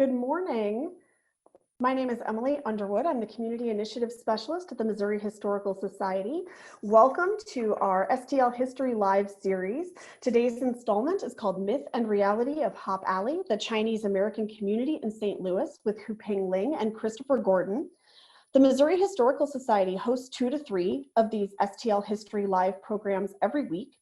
Good morning. My name is Emily Underwood. I'm the Community Initiative Specialist at the Missouri Historical Society. Welcome to our STL History Live series. Today's installment is called Myth and Reality of Hop Alley, the Chinese American Community in St. Louis, with Hu-Ping Ling and Christopher Gordon. The Missouri Historical Society hosts 2 to 3 of these STL History Live programs every week.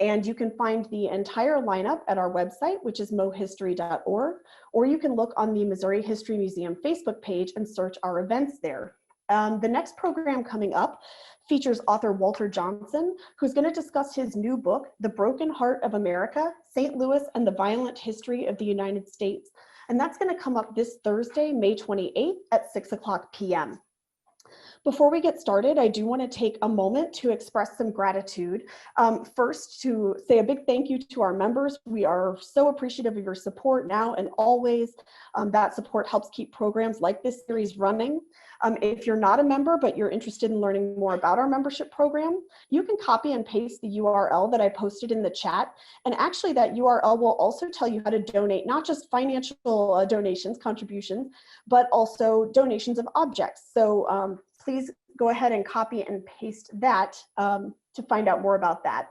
And you can find the entire lineup at our website, which is mohistory.org, or you can look on the Missouri History Museum Facebook page and search our events there. The next program coming up features author Walter Johnson, who's going to discuss his new book, The Broken Heart of America, St. Louis and the Violent History of the United States. And that's going to come up this Thursday, May 28th at 6:00 p.m. Before we get started, I do want to take a moment to express some gratitude. First, to say a big thank you to our members. We are so appreciative of your support now and always. That support helps keep programs like this series running. If you're not a member, but you're interested in learning more about our membership program, you can copy and paste the URL that I posted in the chat. And actually that URL will also tell you how to donate, not just financial donations, contributions, but also donations of objects. So please go ahead and copy and paste that to find out more about that.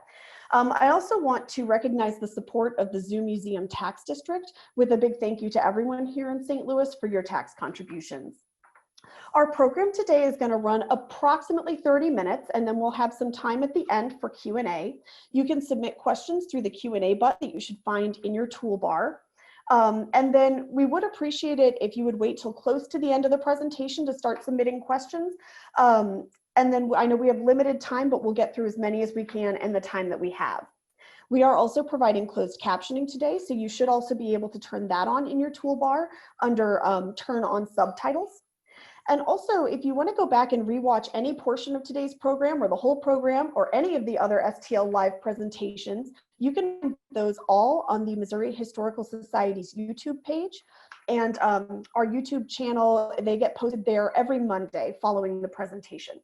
I also want to recognize the support of the Zoo Museum Tax District with a big thank you to everyone here in St. Louis for your tax contributions. Our program today is going to run approximately 30 minutes, and then we'll have some time at the end for Q&A. You can submit questions through the Q&A button that you should find in your toolbar. And then we would appreciate it if you would wait till close to the end of the presentation to start submitting questions. And then I know we have limited time, but we'll get through as many as we can in the time that we have. We are also providing closed captioning today, so you should also be able to turn that on in your toolbar under turn on subtitles. And also, if you want to go back and rewatch any portion of today's program or the whole program or any of the other STL Live presentations, you can do those all on the Missouri Historical Society's YouTube page. And our YouTube channel, they get posted there every Monday following the presentation.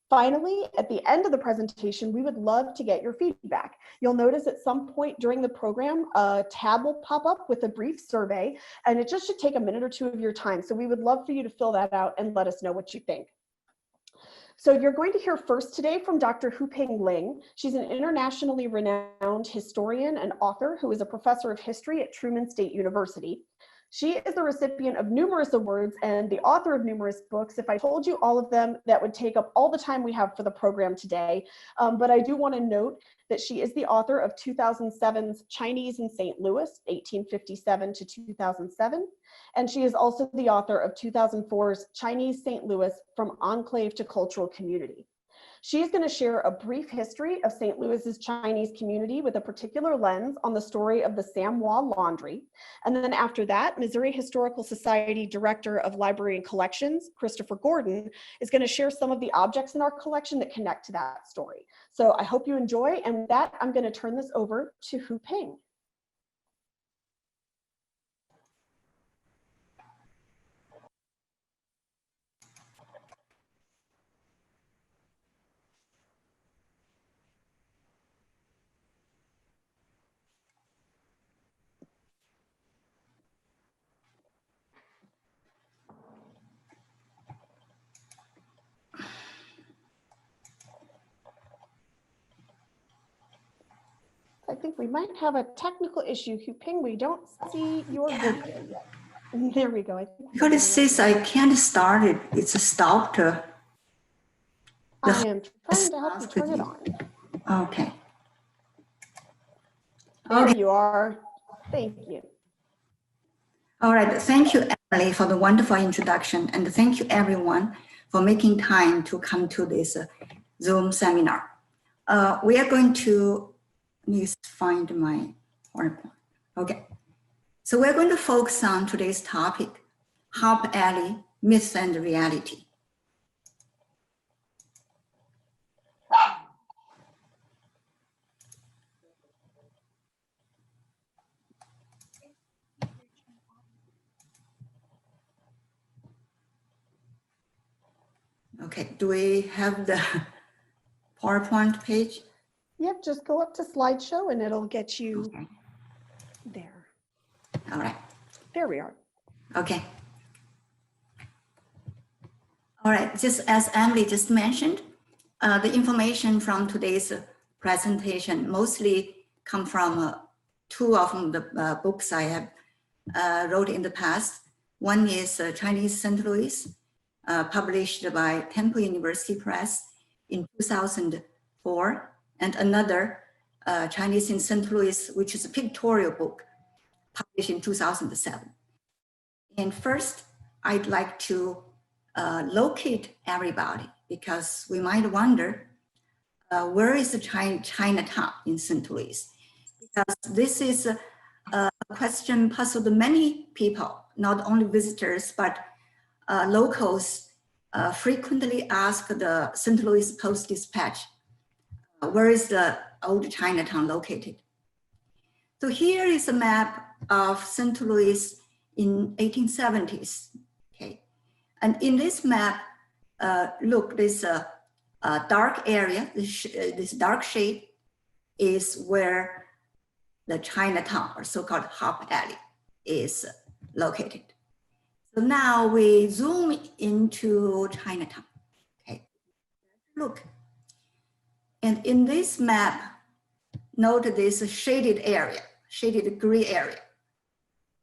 Finally, at the end of the presentation, we would love to get your feedback. You'll notice at some point during the program, a tab will pop up with a brief survey, and it just should take a minute or two of your time. So we would love for you to fill that out and let us know what you think. So you're going to hear first today from Dr. Hu-Ping Ling. She's an internationally renowned historian and author who is a professor of history at Truman State University. She is the recipient of numerous awards and the author of numerous books. If I told you all of them, that would take up all the time we have for the program today. But I do want to note that she is the author of 2007's Chinese in St. Louis, 1857 to 2007. And she is also the author of 2004's Chinese St. Louis, From Enclave to Cultural Community. She is going to share a brief history of St. Louis's Chinese community with a particular lens on the story of the Sam Wah Laundry. And then after that, Missouri Historical Society Director of Library and Collections, Christopher Gordon, is going to share some of the objects in our collection that connect to that story. So I hope you enjoy. And with that, I'm going to turn this over to Hu-Ping. I think we might have a technical issue. Hu-Ping, we don't see your video yet. There we go. Because it says I can't start it. It's stopped. I am trying to help you turn it on. Okay. There you are. Thank you. All right. Thank you, Emily, for the wonderful introduction. And thank you, everyone, for making time to come to this Zoom seminar. We are going to find my PowerPoint. Okay. So we're going to focus on today's topic, Hop Alley, Myth and Reality. Okay, do we have the PowerPoint page? Yep, just go up to slideshow and it'll get you there. All right. There we are. Okay. All right, just as Emily just mentioned, the information from today's presentation mostly come from two of the books I have wrote in the past. One is Chinese St. Louis, published by Temple University Press in 2004, and another Chinese in St. Louis, which is a pictorial book published in 2007. And first, I'd like to locate everybody, because we might wonder, where is the Chinatown in St. Louis? Because this is a question puzzled many people, not only visitors, but locals frequently ask the St. Louis Post-Dispatch, where is the old Chinatown located? So here is a map of St. Louis in 1870s, okay? And in this map, look, this dark area, this dark shade is where the Chinatown, or so-called Hop Alley, is located. So now we zoom into Chinatown, okay? Look, and in this map, note this shaded area, shaded gray area.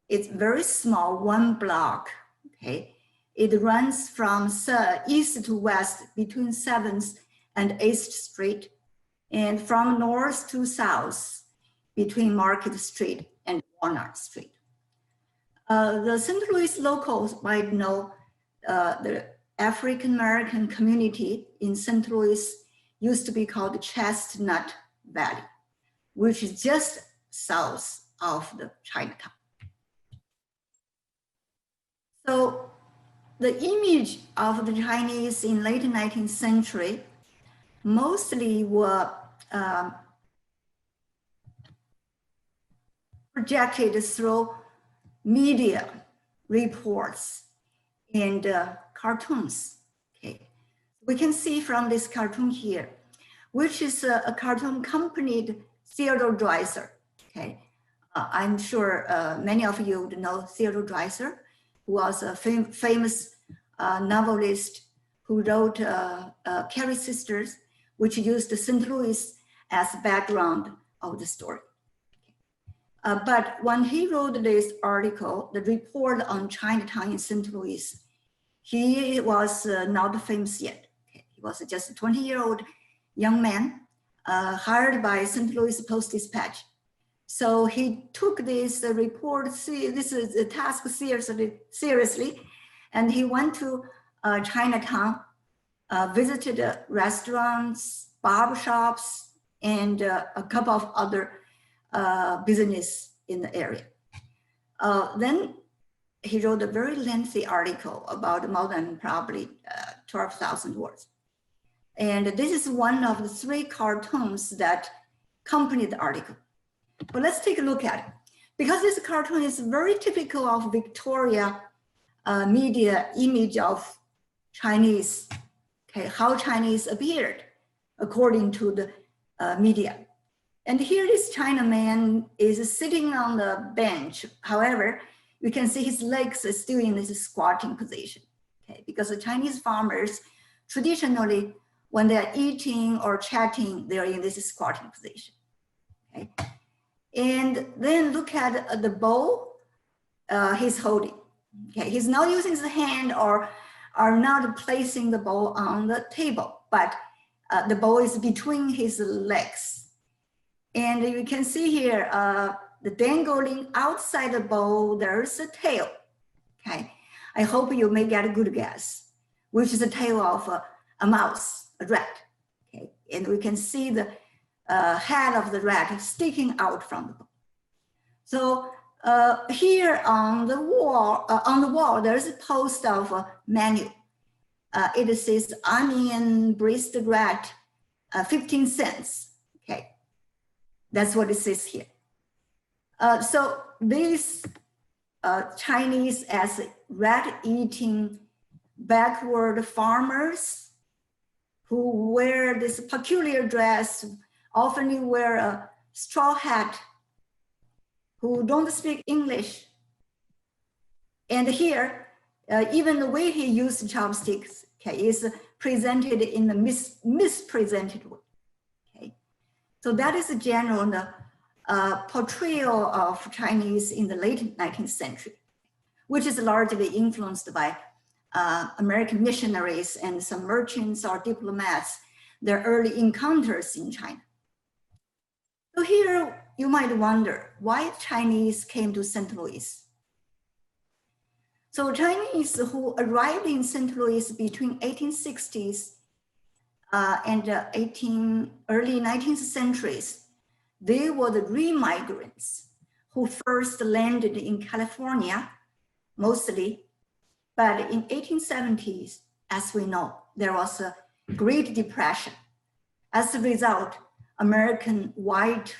It's very small, one block, okay? It runs from east to west between 7th and 8th Street, and from north to south between Market Street and Walnut Street. The St. Louis locals might know the African-American community in St. Louis used to be called Chestnut Valley, which is just south of the Chinatown. So the image of the Chinese in late 19th century mostly were projected through media reports and cartoons. Okay, we can see from this cartoon here, which is a cartoon accompanied Theodore Dreiser. Okay, I'm sure many of you would know Theodore Dreiser, who was a famous novelist who wrote Carrie Sisters, which used St. Louis as background of the story. But when he wrote this article, the report on Chinatown in St. Louis, he was not famous yet. Okay. He was just a 20-year-old young man hired by St. Louis Post-Dispatch. So he took this report, this is a task seriously, and he went to Chinatown, visited restaurants, barbershops, and a couple of other business in the area. Then he wrote a very lengthy article about more than probably 12,000 words. And this is one of the 3 cartoons that accompanied the article. But let's take a look at it. Because this cartoon is very typical of Victoria media image of Chinese, okay, how Chinese appeared according to the media. And here this Chinaman is sitting on the bench. However, you can see his legs are still in this squatting position, okay? Because the Chinese farmers traditionally, when they're eating or chatting, they're in this squatting position, okay? And then look at the bowl he's holding, okay? He's not using his hand or not placing the bowl on the table, but the bowl is between his legs. And you can see here, the dangling outside the bowl, there's a tail, okay? I hope you may get a good guess, which is the tail of a mouse, a rat, okay? And we can see the head of the rat sticking out from the bowl. So here on the wall, there's a post of a menu. It says onion breast rat, 15 cents, okay? That's what it says here. So these Chinese as rat-eating backward farmers who wear this peculiar dress, often wear a straw hat, who don't speak English, And here, even the way he used chopsticks, okay, is presented in a mispresented way. Okay, so that is a general portrayal of Chinese in the late 19th century, which is largely influenced by American missionaries and some merchants or diplomats, their early encounters in China. So here you might wonder why Chinese came to St. Louis. So Chinese who arrived in St. Louis between 1860s and early 19th centuries, they were the remigrants who first landed in California, mostly. But in 1870s, as we know, there was a Great Depression. As a result, American white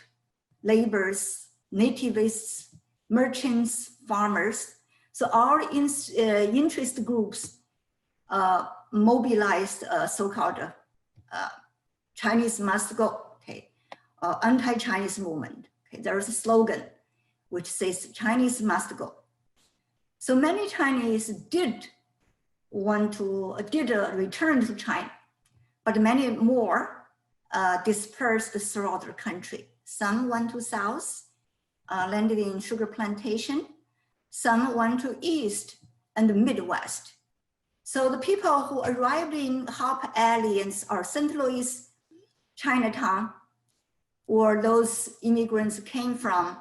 laborers, nativists, merchants, farmers, so all interest groups mobilized a so-called Chinese must go, okay, anti-Chinese movement. Okay, there is a slogan which says Chinese must go. So many Chinese did return to China, but many more dispersed throughout the country. Some went to south, landed in sugar plantation. Some went to east and the Midwest. So the people who arrived in Hop Alley or St. Louis, Chinatown, or those immigrants came from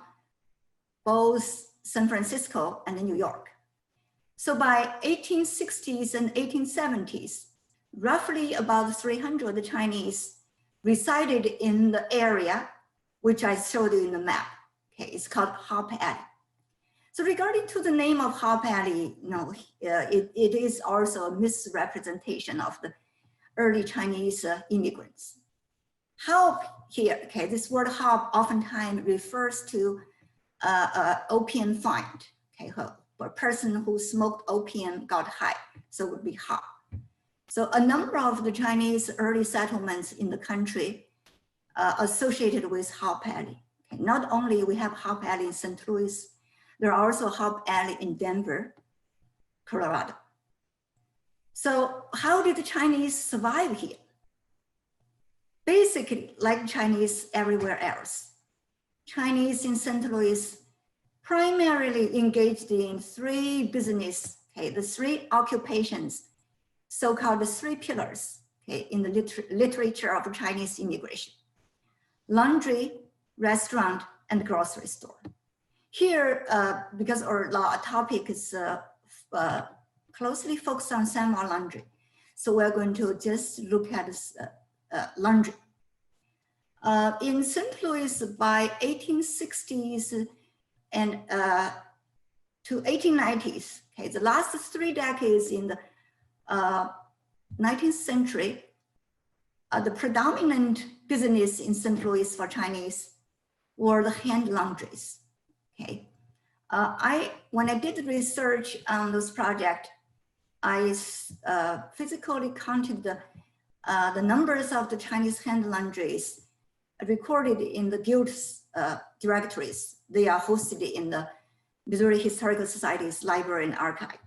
both San Francisco and New York. So by 1860s and 1870s, roughly about 300 Chinese resided in the area, which I showed you in the map. Okay, it's called Hop Alley. So regarding to the name of Hop Alley, it is also a misrepresentation of the early Chinese immigrants. Hop here, okay, this word hop oftentimes refers to opium find, okay, a person who smoked opium got high, so it would be hop. So a number of the Chinese early settlements in the country associated with Hop Alley. Okay, not only we have Hop Alley in St. Louis, there are also Hop Alley in Denver, Colorado. So how did the Chinese survive here? Basically, like Chinese everywhere else, Chinese in St. Louis primarily engaged in three business, okay, the three occupations, so-called the three pillars, okay, in the literature of Chinese immigration: laundry, restaurant, and grocery store. Here, because our topic is closely focused on San Juan laundry, so we're going to just look at laundry. In St. Louis, by 1860s and to 1890s, okay, the last 3 decades in the 19th century, the predominant business in St. Louis for Chinese were the hand laundries. Okay, when I did research on this project, I physically counted the numbers of the Chinese hand laundries recorded in the guild directories. They are hosted in the Missouri Historical Society's library and archive.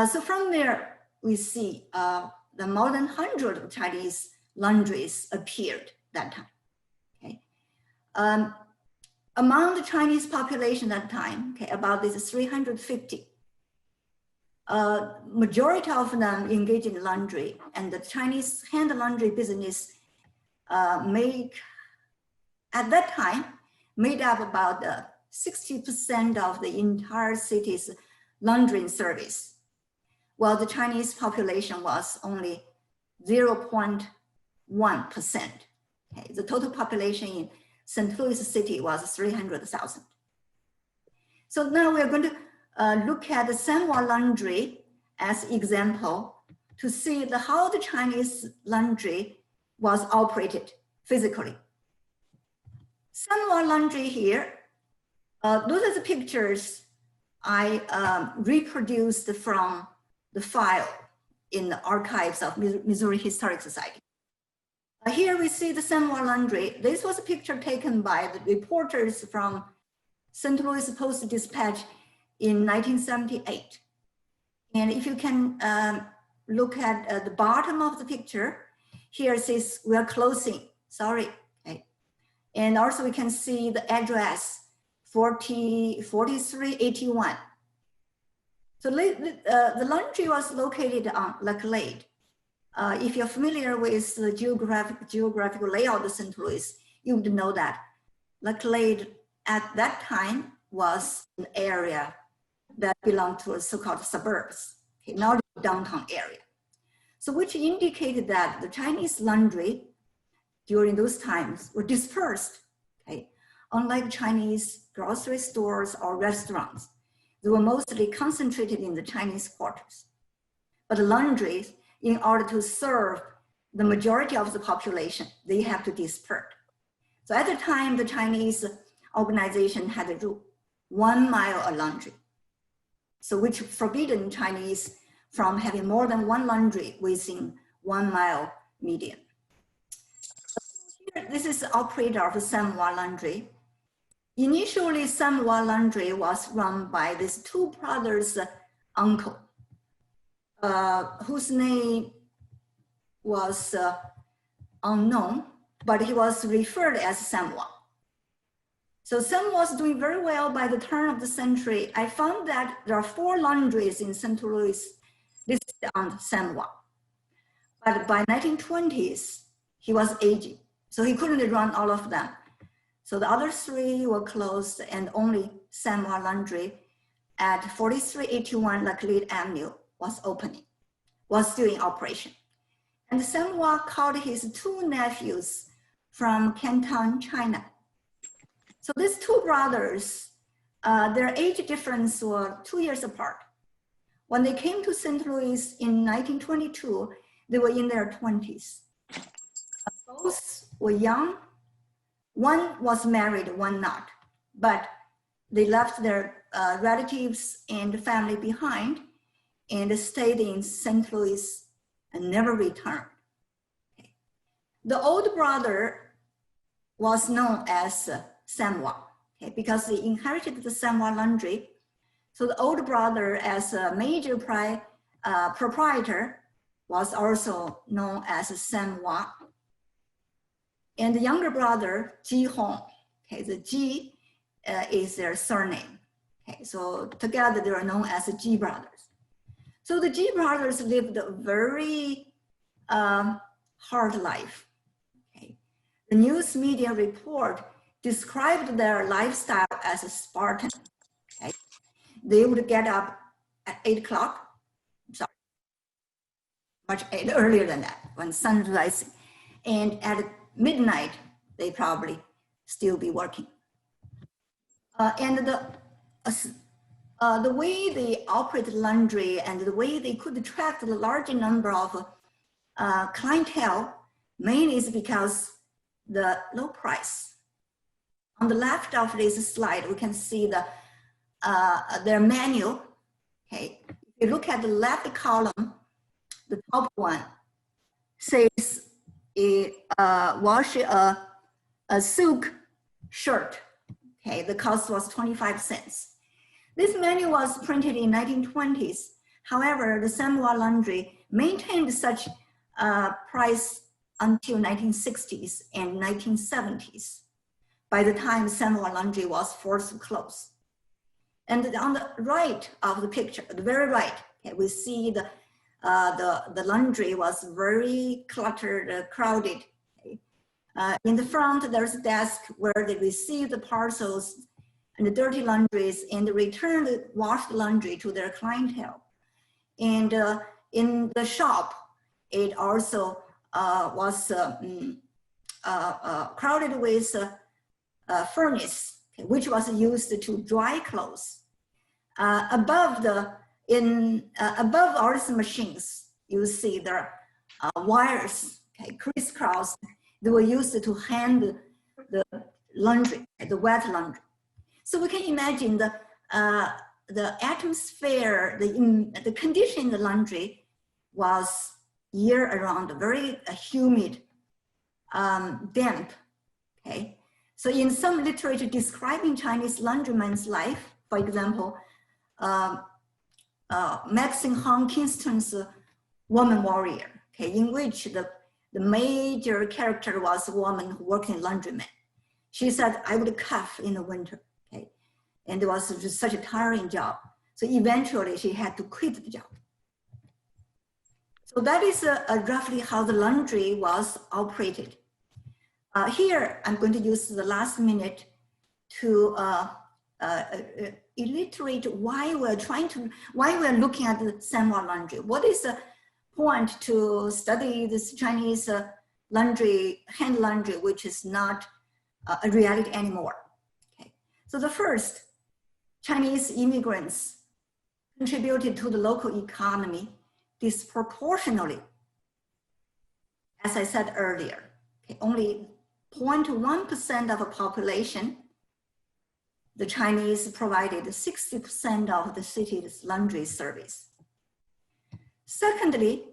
So from there, we see the more than 100 of Chinese laundries appeared that time. Okay. Among the Chinese population at that time, okay, about this 350, majority of them engage in laundry, and the Chinese hand laundry business at that time, made up about 60% of the entire city's laundry service, while the Chinese population was only 0.1%. Okay, the total population in St. Louis City was 300,000. So now we're going to look at the San Juan laundry as example to see how the Chinese laundry was operated physically. San Juan laundry here, those are the pictures I reproduced from the file in the archives of Missouri Historic Society. Here we see the San Juan laundry. This was a picture taken by the reporters from St. Louis Post-Dispatch in 1978. And if you can look at the bottom of the picture, here it says we are closing, sorry. Okay. And also we can see the address 4381. So the laundry was located on Laclede. If you're familiar with the geographical layout of St. Louis, you would know that Laclede at that time was an area that belonged to a so-called suburbs, okay, not the downtown area. So which indicated that the Chinese laundry during those times were dispersed, okay? Unlike Chinese grocery stores or restaurants, they were mostly concentrated in the Chinese quarters. But the laundries, in order to serve the majority of the population, they have to disperse. So at the time, the Chinese organization had a rule, 1 mile a laundry. So which forbidden Chinese from having more than one laundry within 1 mile median. Here, this is the operator of Samoa Laundry. Initially, Samoa Laundry was run by these two brothers' uncle, whose name was unknown, but he was referred as Samoa. So Samoa was doing very well by the turn of the century. I found that there are 4 laundries in St. Louis listed on Samoa. But by 1920s, he was aging, so he couldn't run all of them. So the other 3 were closed and only Samoa Laundry at 4381 Laclede Avenue was still in operation. And Samoa called his 2 nephews from Canton, China. So these 2 brothers, their age difference were 2 years apart. When they came to St. Louis in 1922, they were in their 20s. Both were young. One was married, one not, but they left their relatives and family behind and stayed in St. Louis and never returned. Okay. The old brother was known as Samoa, okay, because he inherited the Samoa Laundry. So the old brother, as a major proprietor, was also known as Samoa. And the younger brother, Ji Hong, okay, the Ji is their surname. Okay, so together they are known as the Ji brothers. So the Ji brothers lived a very hard life. Okay. The news media report described their lifestyle as a Spartan. Okay. They would get up at 8 o'clock, sorry, much earlier than that, when sun is rising. And at midnight, they probably still be working. And the way they operated laundry and the way they could attract a large number of clientele, mainly is because the low price. On the left of this slide, we can see their menu. Okay, if you look at the left column, the top one says wash a silk shirt. Okay, the cost was 25 cents. This menu was printed in 1920s. However, the Samoa Laundry maintained such price until 1960s and 1970s. By the time Samoa Laundry was forced to close. And on the right of the picture, the very right, okay, we see the laundry was very cluttered, crowded. Okay. In the front, there's a desk where they receive the parcels and the dirty laundries and return the washed laundry to their clientele. And in the shop, it also was crowded with furnace, okay, which was used to dry clothes. Above all these machines, you see there are wires, okay, crisscross. They were used to hand the laundry, the wet laundry. So we can imagine the atmosphere, the condition in the laundry was year-round, very humid, damp. Okay, so in some literature describing Chinese laundryman's life, for example, Maxine Hong Kingston's Woman Warrior, okay, in which the major character was a woman who worked in laundromat. She said, I would cough in the winter, okay? And it was just such a tiring job. So eventually she had to quit the job. So that is roughly how the laundry was operated. Here, I'm going to use the last minute to illustrate why we're looking at the Sanwa laundry. What is the point to study this Chinese laundry, hand laundry, which is not a reality anymore? Okay. So the first, Chinese immigrants contributed to the local economy disproportionately. As I said earlier, okay, only 0.1% of the population, the Chinese provided 60% of the city's laundry service. Secondly,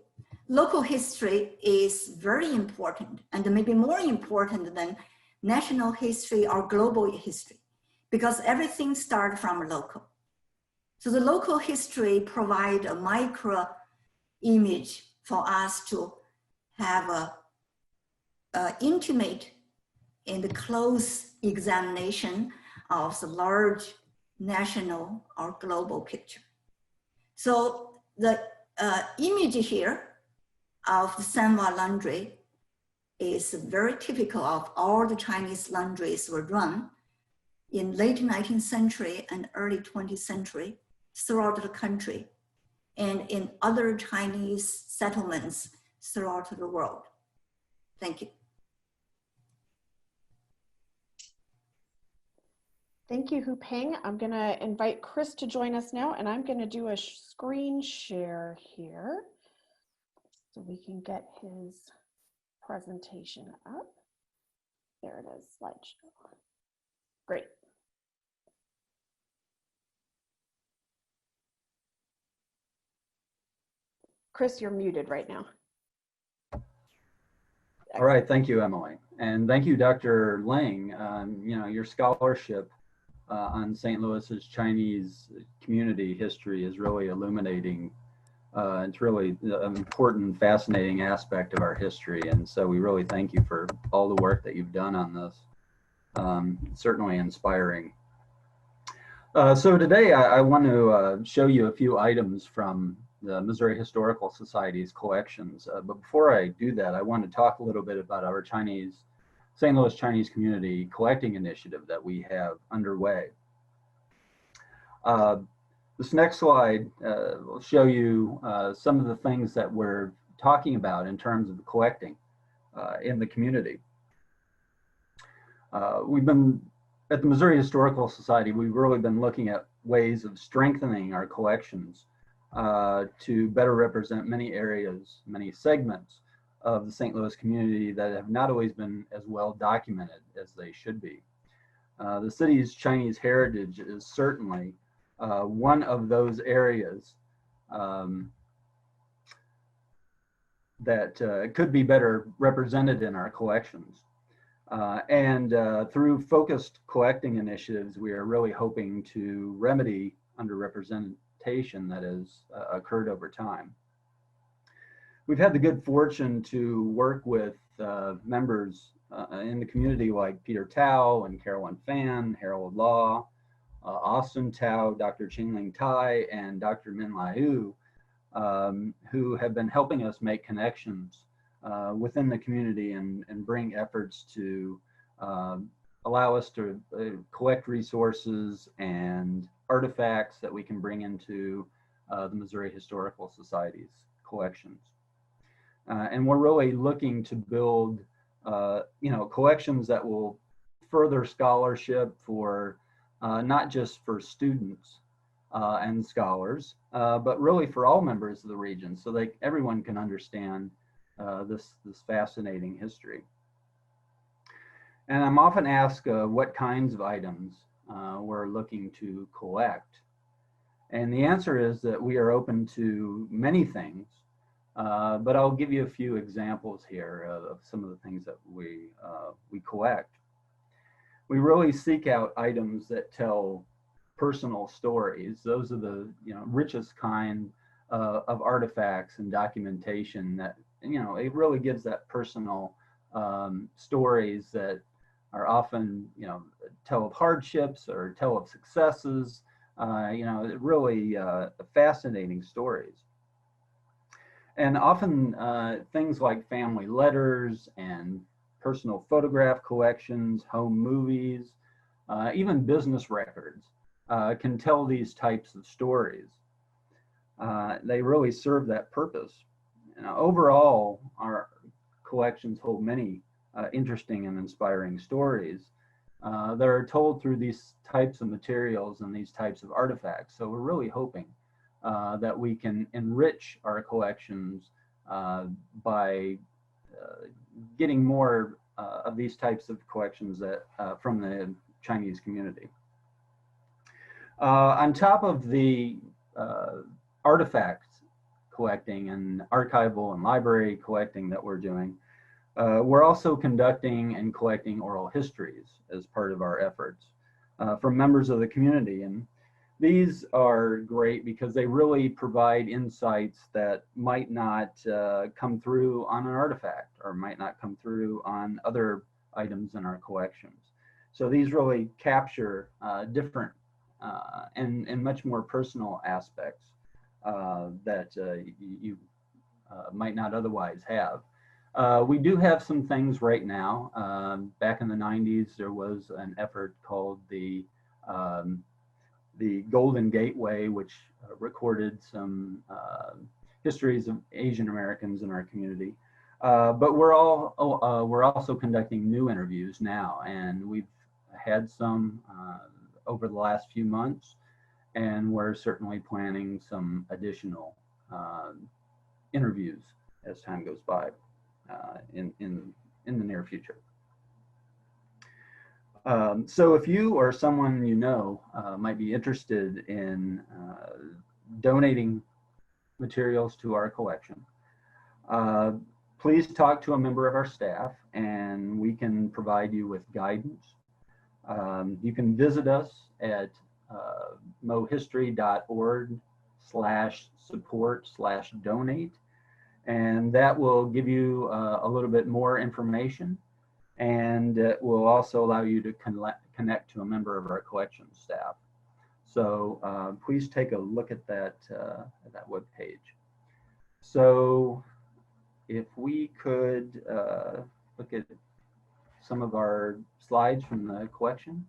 local history is very important and maybe more important than national history or global history because everything starts from local. So the local history provides a micro image for us to have a intimate and close examination of the large national or global picture. So the image here of the Sanwa laundry is very typical of all the Chinese laundries were run in late 19th century and early 20th century throughout the country and in other Chinese settlements throughout the world. Thank you. Thank you, Hu Peng. I'm going to invite Chris to join us now, and I'm going to do a screen share here so we can get his presentation up. There it is, slideshow. Great. Chris, you're muted right now. All right, thank you, Emily. And thank you, Dr. Lang. You know, your scholarship on St. Louis's Chinese community history is really illuminating. It's really an important, fascinating aspect of our history. And so we really thank you for all the work that you've done on this. Certainly inspiring. So today I want to show you a few items from the Missouri Historical Society's collections. But before I do that, I want to talk a little bit about our St. Louis Chinese Community Collecting Initiative that we have underway. This next slide will show you some of the things that we're talking about in terms of collecting in the community. We've been, at the Missouri Historical Society, we've really been looking at ways of strengthening our collections to better represent many areas, many segments of the St. Louis community that have not always been as well documented as they should be. The city's Chinese heritage is certainly one of those areas that could be better represented in our collections. Through focused collecting initiatives, we are really hoping to remedy underrepresentation that has occurred over time. We've had the good fortune to work with members in the community like Peter Tao and Carolyn Fan, Harold Law, Austin Tao, Dr. Qingling Tai, and Dr. Min Liu, who have been helping us make connections within the community and bring efforts to allow us to collect resources and artifacts that we can bring into the Missouri Historical Society's collections. And we're really looking to build, collections that will further scholarship for not just for students and scholars, but really for all members of the region, so that everyone can understand this fascinating history. And I'm often asked what kinds of items we're looking to collect. And the answer is that we are open to many things, but I'll give you a few examples here of some of the things that we collect. We really seek out items that tell personal stories. Those are the richest kind of artifacts and documentation that it really gives that personal stories that are often tell of hardships or tell of successes. Really fascinating stories. And often things like family letters and personal photograph collections, home movies, even business records can tell these types of stories. They really serve that purpose. Overall, our collections hold many interesting and inspiring stories that are told through these types of materials and these types of artifacts. So we're really hoping that we can enrich our collections by getting more of these types of collections that from the Chinese community. On top of the artifact collecting and archival and library collecting that we're doing, we're also conducting and collecting oral histories as part of our efforts from members of the community. And these are great because they really provide insights that might not come through on an artifact or might not come through on other items in our collections. So these really capture different and much more personal aspects that you might not otherwise have. We do have some things right now. Back in the 90s, there was an effort called the Golden Gateway, which recorded some histories of Asian Americans in our community. But we're also conducting new interviews now, and we've had some over the last few months, and we're certainly planning some additional interviews as time goes by in the near future. So if you or someone you know might be interested in donating materials to our collection, please talk to a member of our staff and we can provide you with guidance. You can visit us at mohistory.org/support/donate, and that will give you a little bit more information, and it will also allow you to connect to a member of our collection staff. So please take a look at that webpage. So if we could look at some of our slides from the collection.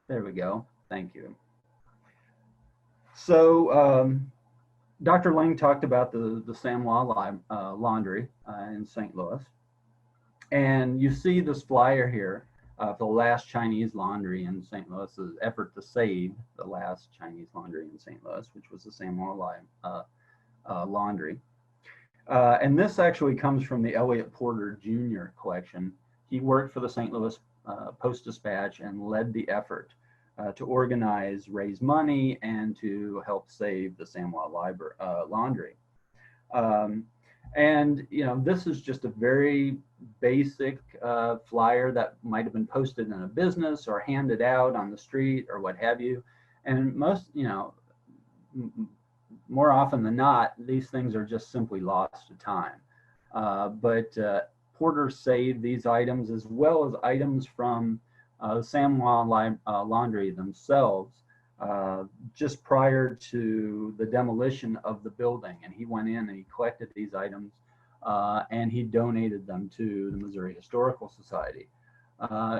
There we go. Thank you. So Dr. Ling talked about the Samoa Laundry in St. Louis. And you see this flyer here of the last Chinese laundry in St. Louis's effort to save the last Chinese laundry in St. Louis, which was the Samoa Laundry. And this actually comes from the Elliott Porter Jr. collection. He worked for the St. Louis Post-Dispatch and led the effort to organize, raise money, and to help save the Samoa Laundry. And this is just a very basic flyer that might have been posted in a business or handed out on the street or what have you. And most, more often than not, these things are just simply lost to time. But Porter saved these items as well as items from the Samoa Laundry themselves just prior to the demolition of the building. And he went in and he collected these items and he donated them to the Missouri Historical Society.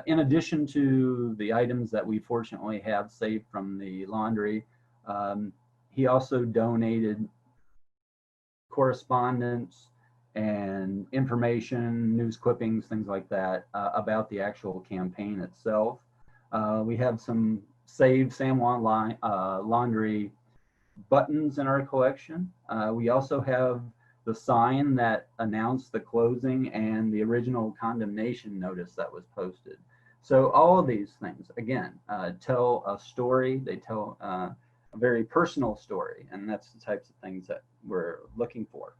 In addition to the items that we fortunately have saved from the laundry, he also donated correspondence and information, news clippings, things like that, about the actual campaign itself. We have some saved Samoa Laundry buttons in our collection. We also have the sign that announced the closing and the original condemnation notice that was posted. So all of these things, again, tell a story. They tell a very personal story, and that's the types of things that we're looking for.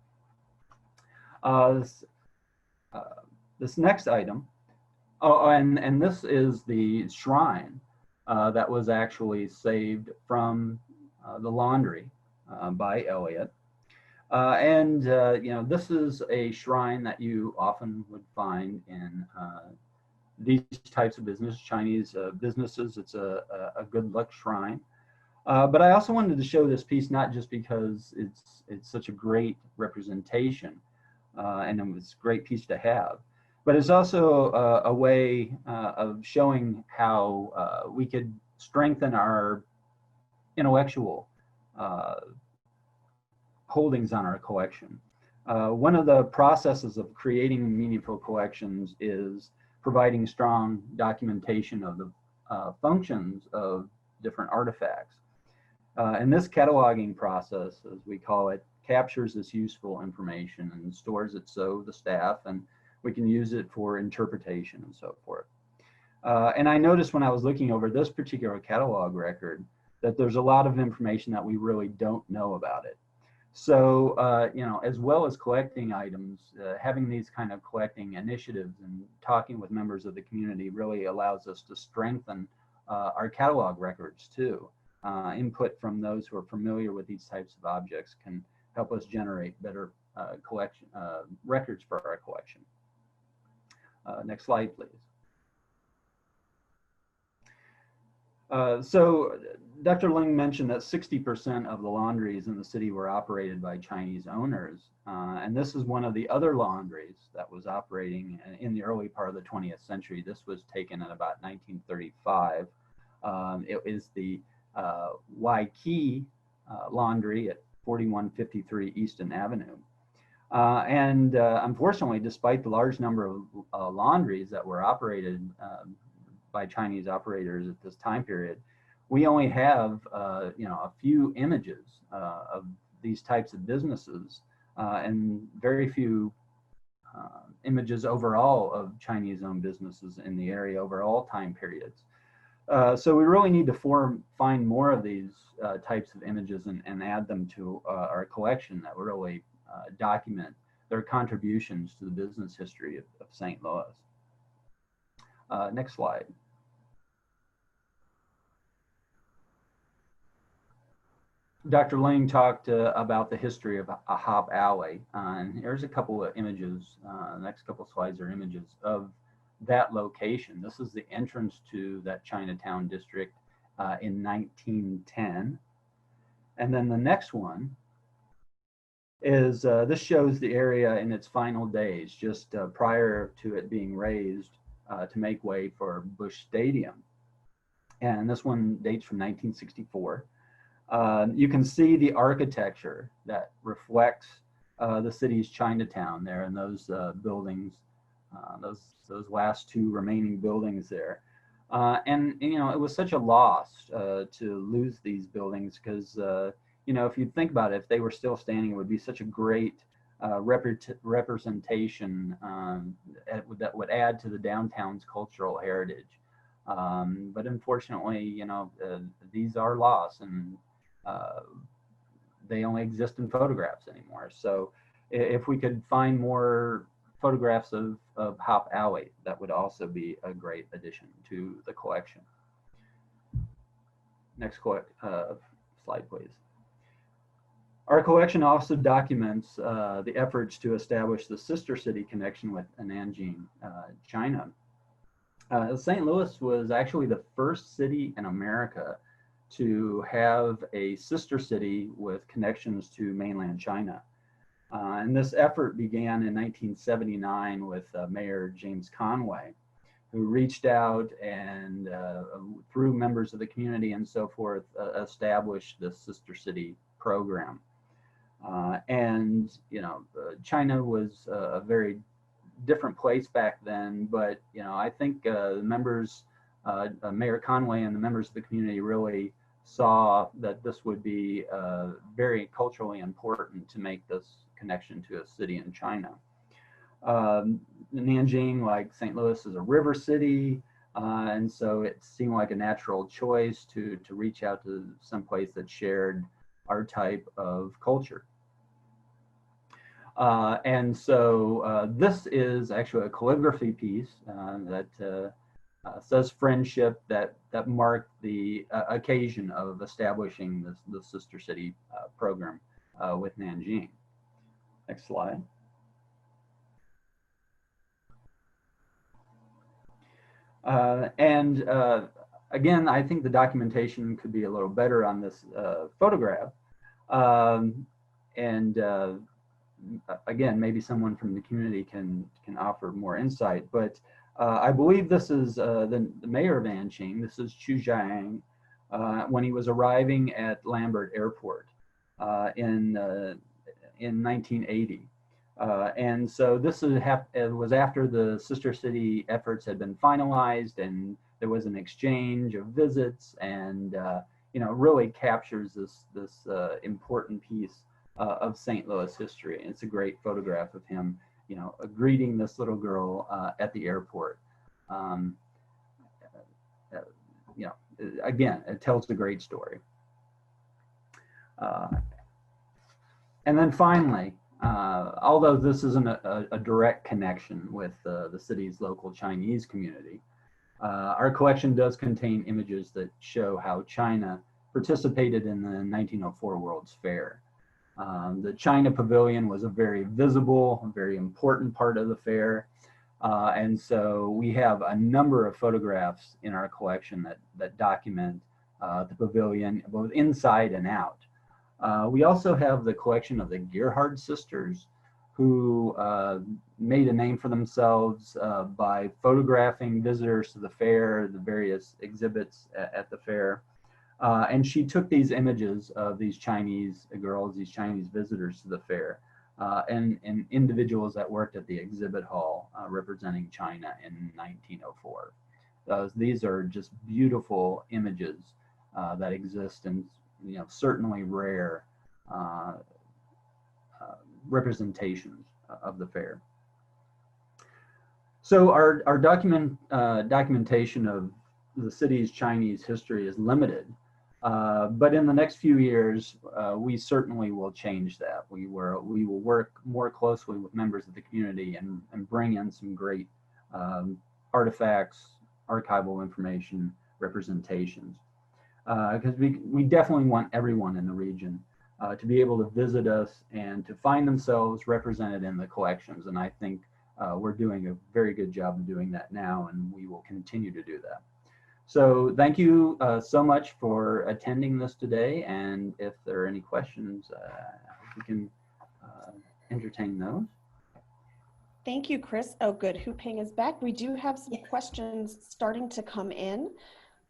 This next item, and this is the shrine that was actually saved from the laundry by Eliot. This is a shrine that you often would find in these types of business, Chinese businesses. It's a good luck shrine. But I also wanted to show this piece not just because it's such a great representation, and it was a great piece to have, but it's also a way of showing how we could strengthen our intellectual holdings on our collection. One of the processes of creating meaningful collections is providing strong documentation of the functions of different artifacts. And this cataloging process, as we call it, captures this useful information and stores it so the staff and we can use it for interpretation and so forth. And I noticed when I was looking over this particular catalog record that there's a lot of information that we really don't know about it. So, as well as collecting items, having these kind of collecting initiatives and talking with members of the community really allows us to strengthen our catalog records too. Input from those who are familiar with these types of objects can help us generate better collection records for our collection. Next slide, please. So Dr. Ling mentioned that 60% of the laundries in the city were operated by Chinese owners. And this is one of the other laundries that was operating in the early part of the 20th century. This was taken in about 1935. It is the Waikiki Laundry at 4153 Easton Avenue. Unfortunately, despite the large number of laundries that were operated by Chinese operators at this time period, we only have a few images of these types of businesses and very few images overall of Chinese-owned businesses in the area over all time periods. So we really need to find more of these types of images and add them to our collection that will really document their contributions to the business history of St. Louis. Next slide. Dr. Ling talked about the history of Hop Alley, and here's a couple of images. The next couple of slides are images of that location. This is the entrance to that Chinatown district in 1910. And then the next one is, this shows the area in its final days, just prior to it being raised to make way for Busch Stadium. And this one dates from 1964. You can see the architecture that reflects the city's Chinatown there, and those buildings, those last two remaining buildings there. It was such a loss to lose these buildings because, if you think about it, if they were still standing, it would be such a great representation that would add to the downtown's cultural heritage. But unfortunately, these are lost, and they only exist in photographs anymore. So if we could find more photographs of Hop Alley, that would also be a great addition to the collection. Next slide, please. Our collection also documents the efforts to establish the sister city connection with Nanjing, China. St. Louis was actually the first city in America to have a sister city with connections to mainland China. And this effort began in 1979 with Mayor James Conway, who reached out and through members of the community and so forth, established the sister city program. China was a very different place back then, but I think the members, Mayor Conway and the members of the community really saw that this would be very culturally important to make this connection to a city in China. Nanjing, like St. Louis, is a river city, and so it seemed like a natural choice to reach out to some place that shared our type of culture. This is actually a calligraphy piece that says friendship that marked the occasion of establishing the Sister City program with Nanjing. Next slide. Again, I think the documentation could be a little better on this photograph. Again, maybe someone from the community can offer more insight, but I believe this is the mayor of Anqing. This is Chu Jiang when he was arriving at Lambert Airport in 1980. And so this was after the Sister City efforts had been finalized, and there was an exchange of visits, and you know, really captures this important piece of St. Louis history. And it's a great photograph of him, you know, greeting this little girl at the airport. You know, again, it tells a great story. And then finally, although this isn't a direct connection with the city's local Chinese community, our collection does contain images that show how China participated in the 1904 World's Fair. The China Pavilion was a very visible, very important part of the fair. And so we have a number of photographs in our collection that document the pavilion, both inside and out. We also have the collection of the Gerhard sisters, who made a name for themselves by photographing visitors to the fair, the various exhibits at the fair. And she took these images of these Chinese girls, these Chinese visitors to the fair, and individuals that worked at the exhibit hall representing China in 1904. These are just beautiful images that exist, and you know, certainly rare representations of the fair. So our documentation of the city's Chinese history is limited, but in the next few years, we certainly will change that. We will work more closely with members of the community and bring in some great artifacts, archival information, representations. Because we definitely want everyone in the region to be able to visit us and to find themselves represented in the collections. And I think we're doing a very good job of doing that now, and we will continue to do that. So thank you so much for attending this today. And if there are any questions, we can entertain those. Thank you, Chris. Oh, good. Hu Peng is back. We do have some questions starting to come in,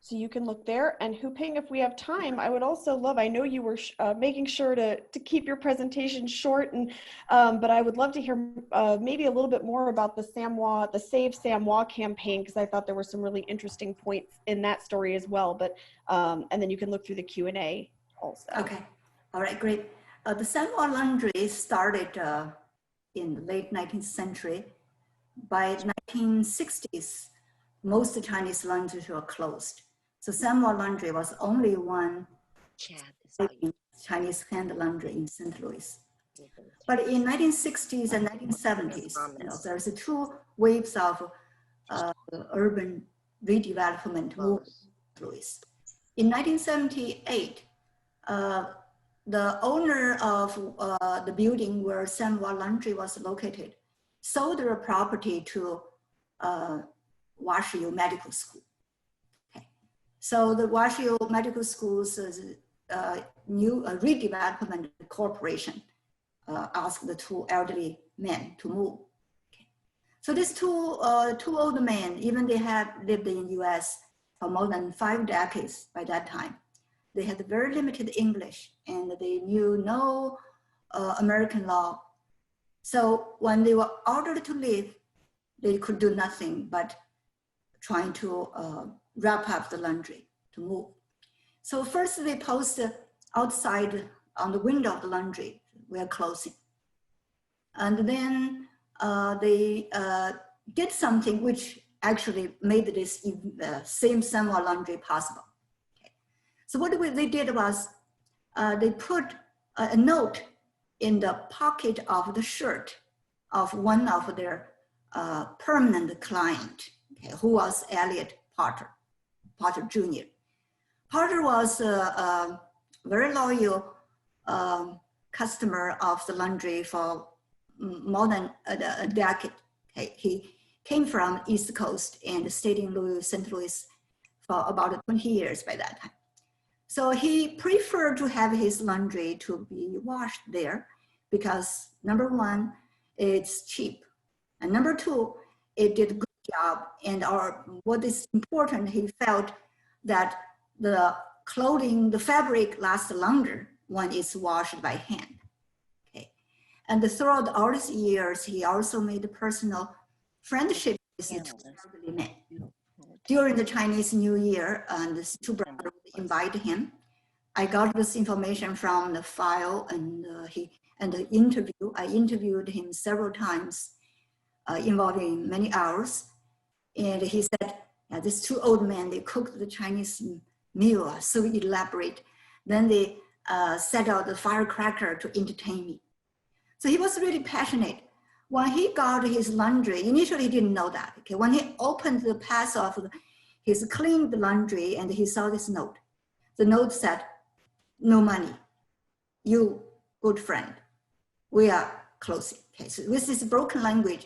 so you can look there. And Hu Peng, if we have time, I would also love, I know you were making sure to keep your presentation short, and but I would love to hear maybe a little bit more about the Save Samwa campaign, because I thought there were some really interesting points in that story as well. But and then you can look through the Q&A also. Okay, all right, great. The Samwa Laundry started in the late 19th century. By 1960s, most Chinese laundries were closed. So Samwa Laundry was only one Chinese hand laundry in St. Louis. But in 1960s and 1970s, you know, there's two waves of urban redevelopment movement in St. Louis. In 1978, the owner of the building where Samwa Laundry was located sold their property to WashU Medical School. Okay. So the WashU Medical School's new redevelopment corporation asked the two elderly men to move. Okay. So these two old men, even they had lived in the US for more than 5 decades by that time, they had very limited English and they knew no American law. So when they were ordered to leave, they could do nothing but trying to wrap up the laundry to move. So first they posted outside on the window of the laundry, we are closing. And then they did something which actually made this same Samwa Laundry possible. Okay. So what they did was they put a note in the pocket of the shirt of one of their permanent client, okay, who was Elliot Potter Jr. Potter was a very loyal customer of the laundry for more than a decade. Okay. He came from East Coast and stayed in St. Louis for about 20 years by that time. So he preferred to have his laundry to be washed there because number one, it's cheap. And number two, it did a good job. And what is important, he felt that the clothing, the fabric lasts longer when it's washed by hand. Okay. And throughout all these years, he also made a personal friendship with the two elderly men. During the Chinese New Year, the two brothers invited him. I got this information from the file and the interview. I interviewed him several times, involving many hours. And he said, yeah, these two old men, they cooked the Chinese meal so elaborate. Then they set out the firecracker to entertain me. So he was really passionate. When he got his laundry, initially he didn't know that. Okay, when he opened the pass of his cleaned laundry and he saw this note. The note said, "No money, you good friend, we are closing." Okay, so with this broken language.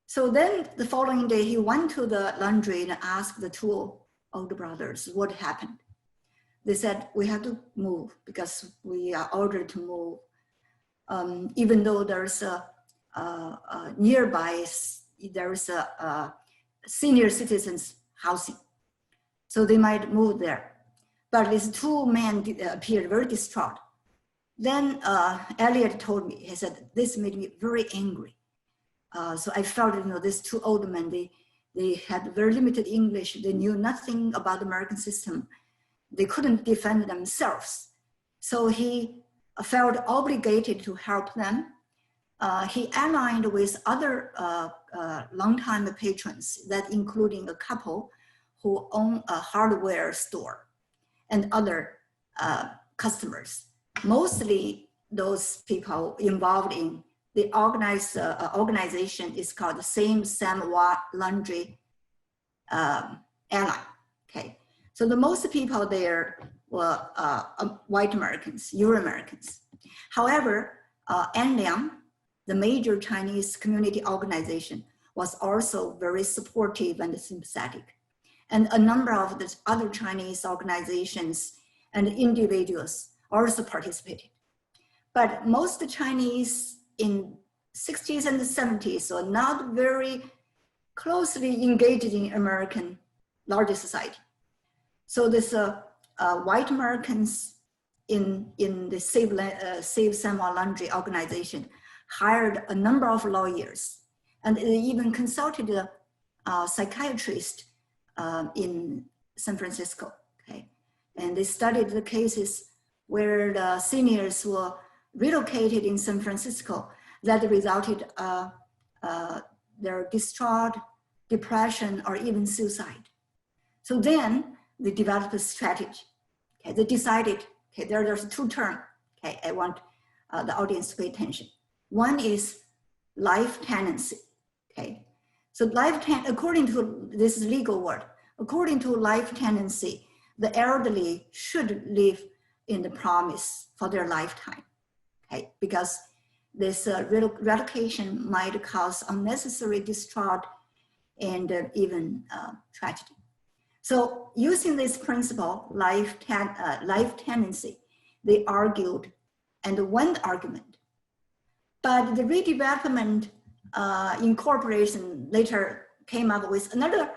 So then the following day he went to the laundry and asked the two older brothers what happened. They said, "We have to move because we are ordered to move. Even though there's nearby, there's a senior citizens housing. So they might move there. But these two men appeared very distraught. Then Elliot told me, he said, this made me very angry. So I felt, these two old men, they had very limited English. They knew nothing about the American system. They couldn't defend themselves. So he felt obligated to help them. He aligned with other longtime patrons, that including a couple who own a hardware store and other customers. Mostly those people involved in the organized organization is called the Same Sam Laundry Ally. Okay, so the most people there were white Americans, Euro-Americans. However, Anliang, the major Chinese community organization, was also very supportive and sympathetic. And a number of the other Chinese organizations and individuals also participated. But most Chinese in 60s and 70s were not very closely engaged in American larger society. So this white Americans in the Save Samoa Laundry organization hired a number of lawyers, and they even consulted a psychiatrist in San Francisco, okay? And they studied the cases where the seniors were relocated in San Francisco that resulted their distraught, depression, or even suicide. So then they developed a strategy. Okay, they decided, okay, there's two terms. Okay, I want the audience to pay attention. One is life tenancy. Okay, so according to this legal word, according to life tenancy, the elderly should live in the promise for their lifetime. Okay, because this relocation might cause unnecessary distraught and even tragedy. So using this principle, life tenancy, they argued and won the argument. But the redevelopment incorporation later came up with another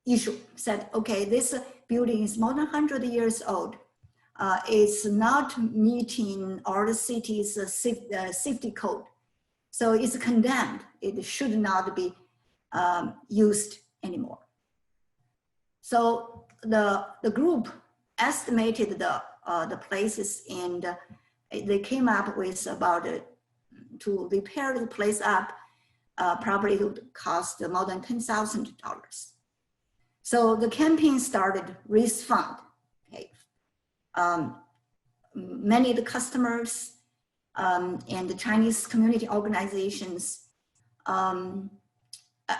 issue, said, okay, this building is more than 100 years old. It's not meeting all the city's safety code. So it's condemned. It should not be used anymore. So the group estimated the places, and they came up with about, to repair the place up, probably it would cost more than $10,000. So the campaign started, raise fund. Okay. Many of the customers and the Chinese community organizations,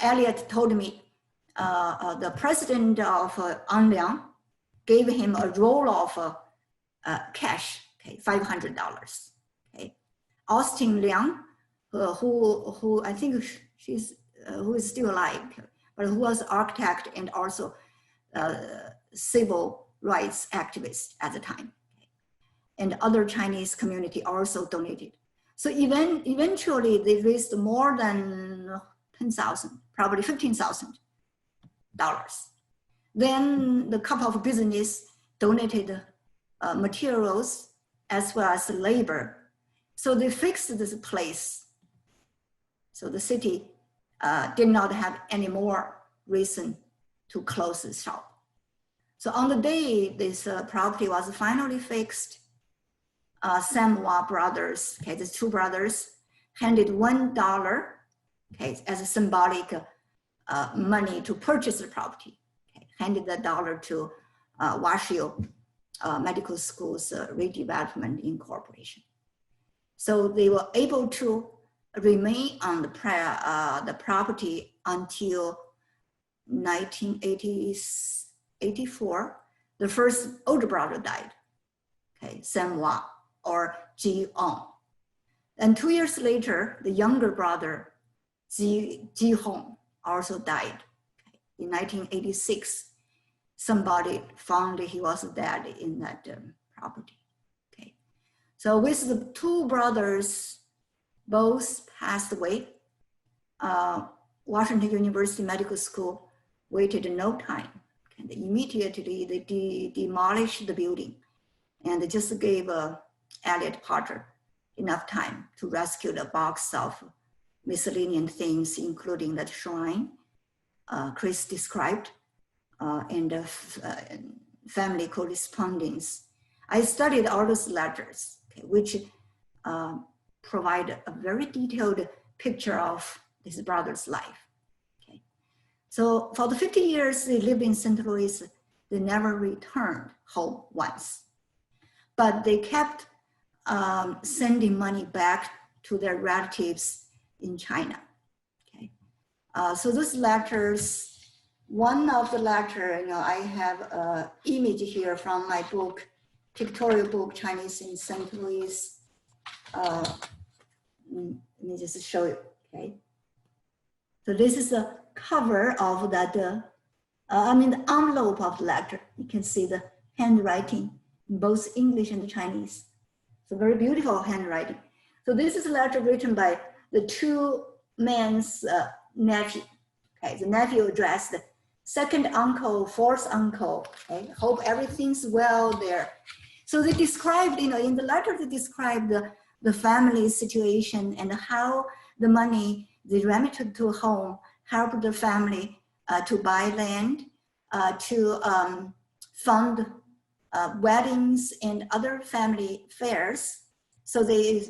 Elliot told me, the president of Anliang gave him a roll of cash, okay, $500. Okay, Austin Liang, who I think she's who is still alive, but who was architect and also civil rights activist at the time, okay. And other Chinese community also donated. So eventually they raised more than 10,000, probably $15,000. Then the couple of business donated materials as well as labor. So they fixed this place. So the city did not have any more reason to close the shop. So on the day this property was finally fixed, Samwa brothers, okay, the two brothers, handed $1, okay, as a symbolic money to purchase the property. Okay, handed the dollar to Washiu Medical Schools Redevelopment Incorporation. So they were able to remain on the property until 1984. The first older brother died, okay, Samwa or Ji On. And 2 years later, the younger brother, Ji Hong, also died. Okay. In 1986, somebody found he was dead in that property. Okay. So with the two brothers, both passed away, Washington University Medical School waited no time. And immediately they demolished the building and they just gave Elliot Potter enough time to rescue the box of miscellaneous things, including that shrine Chris described, and family correspondence. I studied all those letters, okay, which provide a very detailed picture of his brother's life. Okay. So for the 50 years they lived in St. Louis, they never returned home once, but they kept sending money back to their relatives in China. Okay. So those letters, one of the letter, I have an image here from my book, pictorial book, Chinese in St. Louis. Let me just show you, okay? So this is the cover of that, the envelope of the letter. You can see the handwriting in both English and Chinese. So very beautiful handwriting. So this is a letter written by the two men's nephew. Okay, the nephew addressed the second uncle, fourth uncle. Okay, hope everything's well there. So they described, in the letter they described the family situation and how the money they remitted to home helped the family to buy land, to fund weddings and other family fairs. So they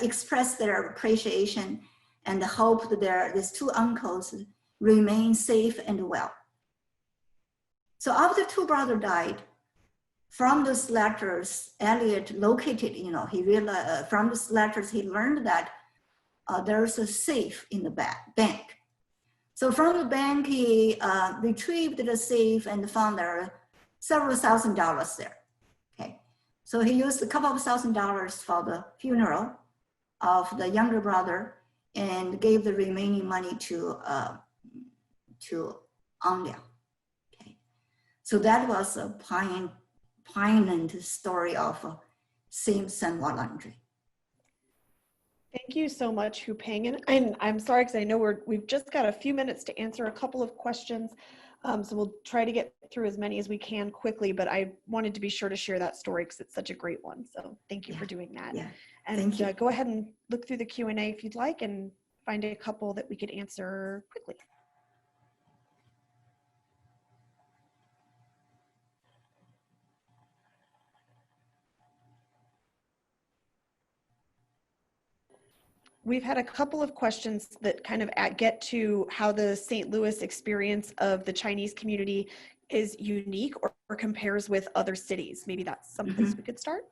expressed their appreciation and hope that these two uncles remain safe and well. So after two brothers died, from those letters, Elliot located, he realized from those letters, he learned that there's a safe in the bank. So from the bank, he retrieved the safe and found there are several $1,000s there. Okay, so he used a couple of $1,000s for the funeral of the younger brother and gave the remaining money to Anliang. Okay, so that was a poignant story of Sim Samwa Laundry. Thank you so much, Hu Peng. And I'm sorry, because I know we've just got a few minutes to answer a couple of questions. So we'll try to get through as many as we can quickly, but I wanted to be sure to share that story because it's such a great one. So thank you for doing that. Yeah. And go ahead and look through the Q&A if you'd like and find a couple that we could answer quickly. We've had a couple of questions that kind of get to how the St. Louis experience of the Chinese community is unique or compares with other cities. Maybe that's some place we could start.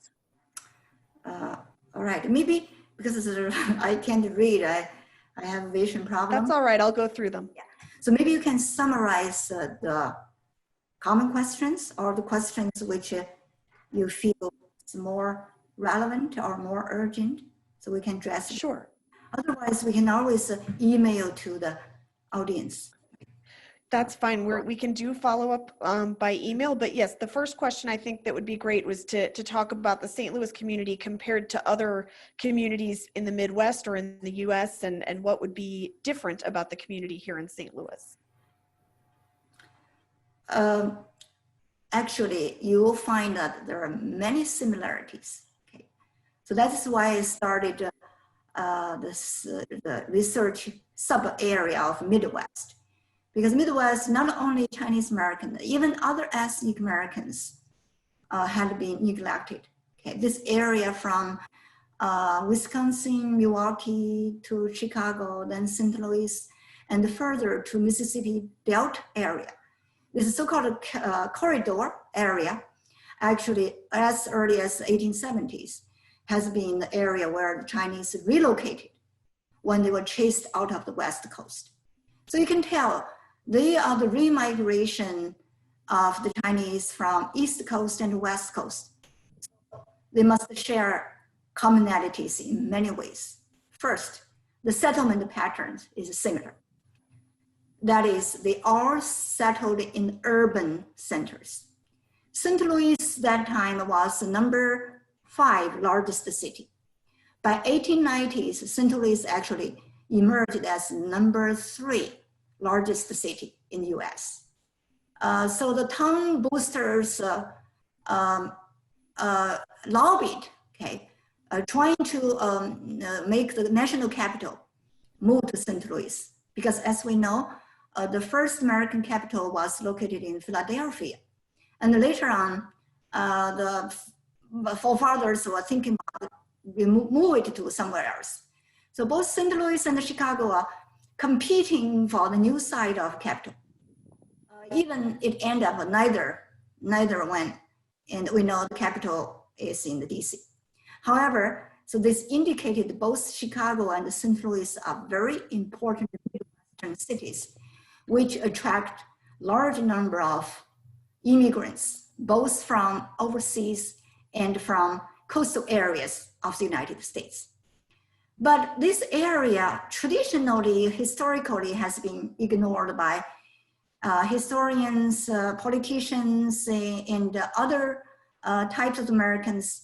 All right, maybe because I can't read, I have a vision problem. That's all right. I'll go through them. So maybe you can summarize the common questions or the questions which you feel is more relevant or more urgent, so we can address it. Sure. Otherwise, we can always email to the audience. That's fine. We can do follow up by email, but yes, the first question I think that would be great was to talk about the St. Louis community compared to other communities in the Midwest or in the US, and what would be different about the community here in St. Louis. Actually, you will find that there are many similarities. Okay, so that's why I started the research sub area of Midwest, because Midwest, not only Chinese American, even other ethnic Americans had been neglected. Okay, this area from Wisconsin, Milwaukee to Chicago, then St. Louis, and further to Mississippi Delta area. This is so-called corridor area, actually as early as the 1870s, has been the area where the Chinese relocated when they were chased out of the West Coast. So you can tell they are the remigration of the Chinese from East Coast and West Coast. They must share commonalities in many ways. First, the settlement patterns is similar. That is, they all settled in urban centers. St. Louis that time was the number 5 largest city. By 1890s, St. Louis actually emerged as number 3 largest city in the US. So the town boosters lobbied, okay, trying to make the national capital move to St. Louis. Because as we know, the first American capital was located in Philadelphia. And later on, the forefathers were thinking about move it to somewhere else. So both St. Louis and Chicago are competing for the new site of capital. Even it ended up neither went, and we know the capital is in the DC. However, so this indicated both Chicago and St. Louis are very important Midwestern cities, which attract large number of immigrants, both from overseas and from coastal areas of the United States. But this area traditionally, historically, has been ignored by historians, politicians, and other types of Americans.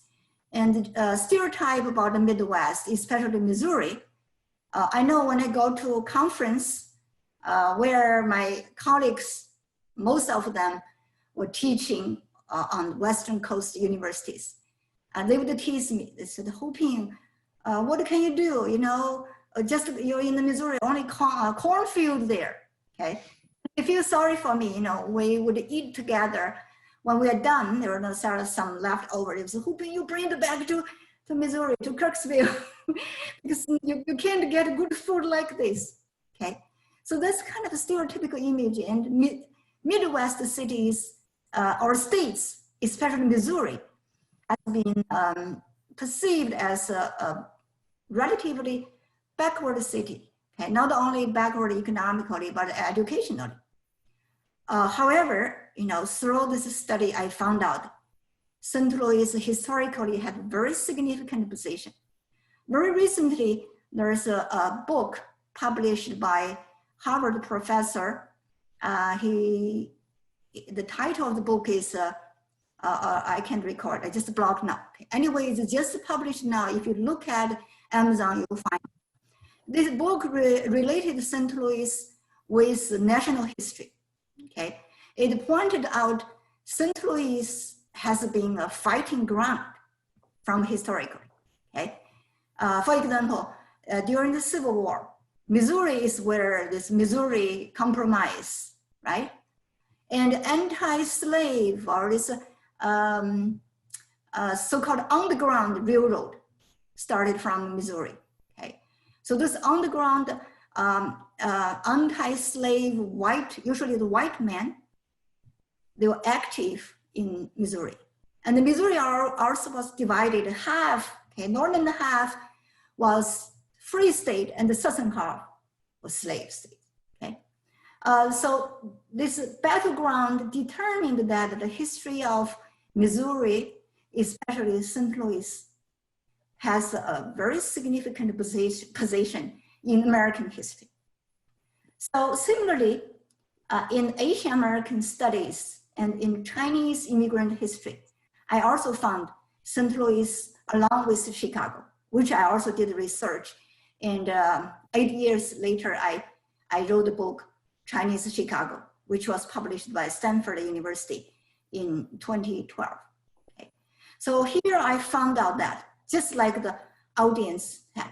And stereotype about the Midwest, especially Missouri. I know when I go to a conference where my colleagues, most of them were teaching on Western Coast universities. And they would tease me. They said, Ho-Ping, what can you do? You know, just you're in the Missouri, only cornfield there, okay? They feel sorry for me, you know, we would eat together. When we are done, there were some leftover. They said, Ho-Ping, you bring it back to Missouri, to Kirksville, because you can't get good food like this, okay? So that's kind of a stereotypical image, and Midwest cities or states, especially Missouri, has been perceived as a relatively backward city. Okay, not only backward economically, but educationally. However, you know, through this study, I found out St. Louis historically had a very significant position. Very recently, there's a book published by Harvard professor. The title of the book is, I can't record, I just blocked now. Anyway, it's just published now. If you look at Amazon, you'll find it. This book related St. Louis with national history, okay? It pointed out St. Louis has been a fighting ground from historically, okay? For example, during the Civil War, Missouri is where this Missouri Compromise, right? And anti-slave or this so-called underground railroad started from Missouri, okay? So this underground anti-slave white, usually the white men, they were active in Missouri. And the Missouri also was divided half, okay, northern half was free state, and the southern half was slave state. Okay, so this battleground determined that the history of Missouri, especially St. Louis, has a very significant position in American history. So similarly, in Asian American studies and in Chinese immigrant history, I also found St. Louis along with Chicago, which I also did research. And 8 years later, I wrote the book, Chinese Chicago, which was published by Stanford University in 2012. Okay. So here I found out that, just like the audience had,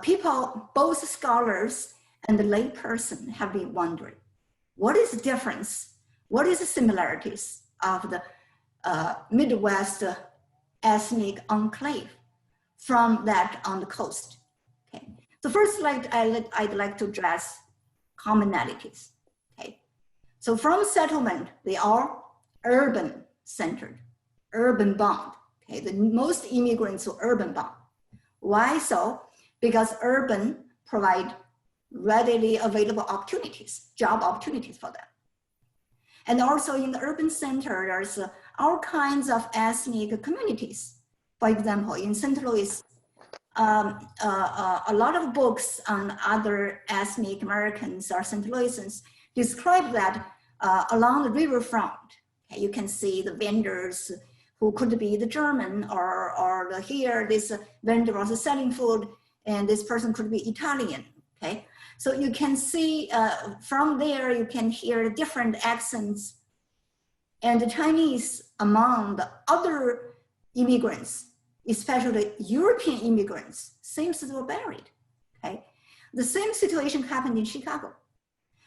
people, both scholars and the lay person, have been wondering, what is the difference? What is the similarities of the Midwest ethnic enclave from that on the coast? Okay. So first, I'd like to address commonalities. Okay. So from settlement, they are urban centered, urban bound. Okay. The most immigrants are urban bound. Why so? Because urban provide readily available opportunities, job opportunities for them. And also in the urban center, there's all kinds of ethnic communities. For example, in St. Louis, a lot of books on other ethnic Americans or St. Louisans describe that along the riverfront, okay, you can see the vendors who could be the German or here, this vendor was selling food and this person could be Italian, okay? So you can see from there, you can hear different accents, and the Chinese among the other immigrants, especially European immigrants, seems to be buried, okay? The same situation happened in Chicago.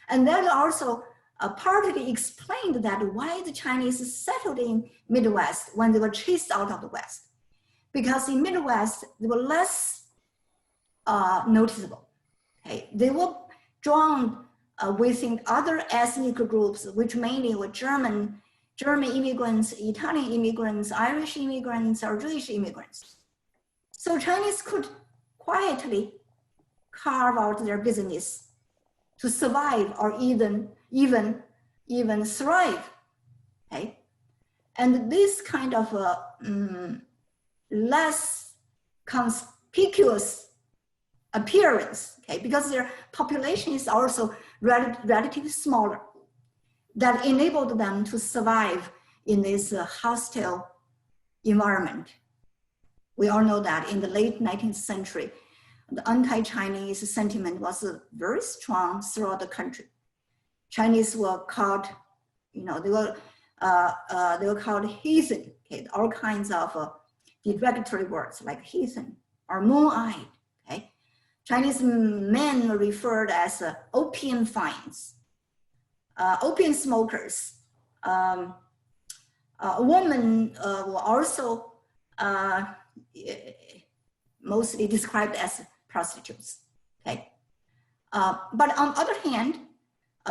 And that also partly explained that why the Chinese settled in Midwest when they were chased out of the West. Because in Midwest, they were less noticeable. Okay? They were drawn within other ethnic groups, which mainly were German immigrants, Italian immigrants, Irish immigrants, or Jewish immigrants. So Chinese could quietly carve out their business to survive or even thrive. Okay? And this kind of less conspicuous appearance, okay, because their population is also relatively smaller, that enabled them to survive in this hostile environment. We all know that in the late 19th century, the anti-Chinese sentiment was very strong throughout the country. Chinese were called, you know, they were called heathen, okay, all kinds of derogatory words like heathen or moon-eyed, okay. Chinese men were referred as opium fiends, opium smokers. Women were also mostly described as prostitutes, okay? But on the other hand,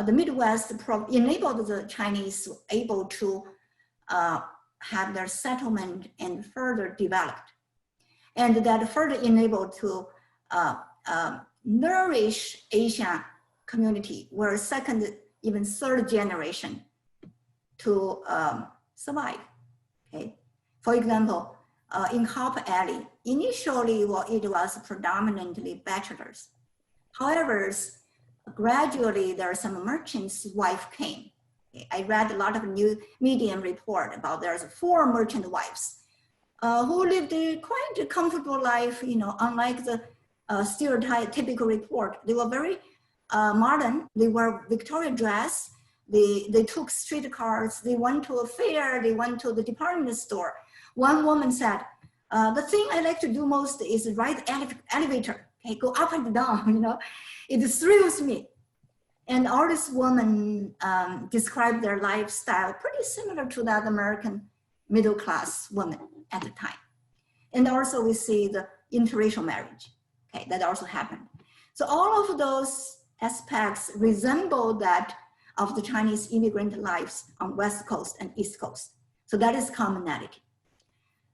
the Midwest enabled the Chinese able to have their settlement and further developed. And that further enabled to nourish Asian community, were second, even third generation to survive, okay? For example, in Harper Alley, initially, well, it was predominantly bachelors. However, gradually, there are some merchants' wife came. Okay? I read a lot of new Medium report about there's 4 merchant wives who lived a quite comfortable life, you know, unlike the stereotypical report. They were very modern. They wore Victoria dress. They took streetcars. They went to a fair. They went to the department store. One woman said, the thing I like to do most is ride elevator, okay, go up and down, you know, it thrills me. And all these women described their lifestyle pretty similar to that American middle class woman at the time. And also we see the interracial marriage, okay, that also happened. So all of those aspects resemble that of the Chinese immigrant lives on West Coast and East Coast. So that is commonality.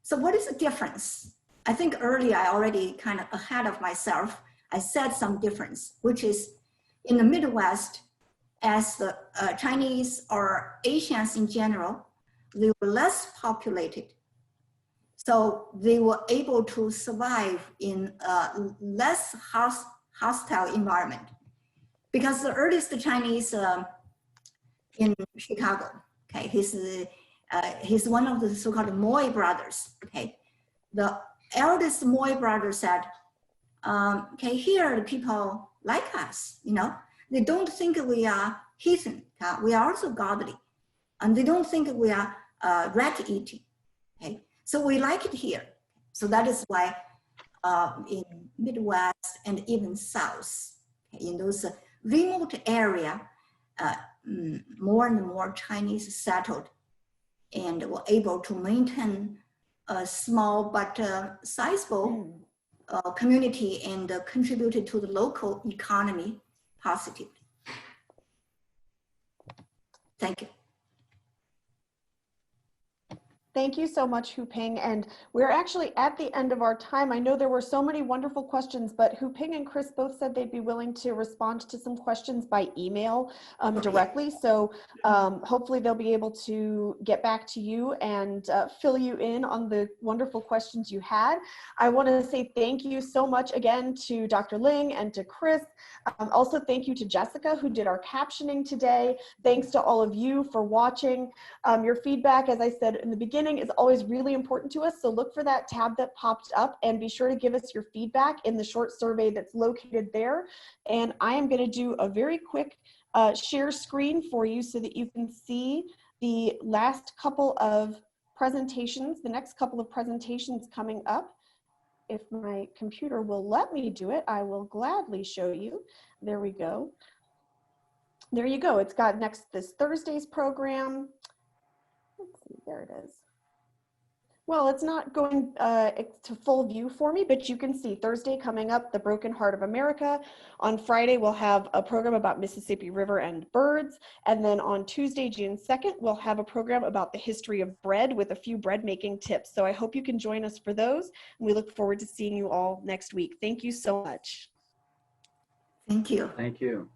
So what is the difference? I think earlier I already kind of ahead of myself I said some difference, which is in the Midwest, as the Chinese or Asians in general, they were less populated. So they were able to survive in a less hostile environment. Because the earliest Chinese in Chicago, okay, he's one of the so-called Moy brothers, okay. The eldest Moy brother said, okay, here the people like us, you know, they don't think we are heathen, we are also godly, and they don't think we are rat eating, okay. So we like it here. So that is why in Midwest and even South, okay, in those remote area, more and more Chinese settled and were able to maintain a small but sizable community and contributed to the local economy positively. Thank you. Thank you so much, Hu-Ping. And we're actually at the end of our time. I know there were so many wonderful questions, but Hu-Ping and Chris both said they'd be willing to respond to some questions by email directly. So hopefully they'll be able to get back to you and fill you in on the wonderful questions you had. I want to say thank you so much again to Dr. Ling and to Chris. Also, thank you to Jessica, who did our captioning today. Thanks to all of you for watching. Your feedback, as I said in the beginning, is always really important to us. So look for that tab that popped up and be sure to give us your feedback in the short survey that's located there. And I am going to do a very quick share screen for you so that you can see the last couple of presentations, the next couple of presentations coming up. If my computer will let me do it, I will gladly show you. There we go. There you go. It's got this Thursday's program. Let's see, there it is. Well, it's not going to full view for me, but you can see Thursday coming up, The Broken Heart of America. On Friday, we'll have a program about Mississippi River and birds. And then on Tuesday, June 2nd, we'll have a program about the history of bread with a few bread making tips. So I hope you can join us for those. And we look forward to seeing you all next week. Thank you so much. Thank you. Thank you.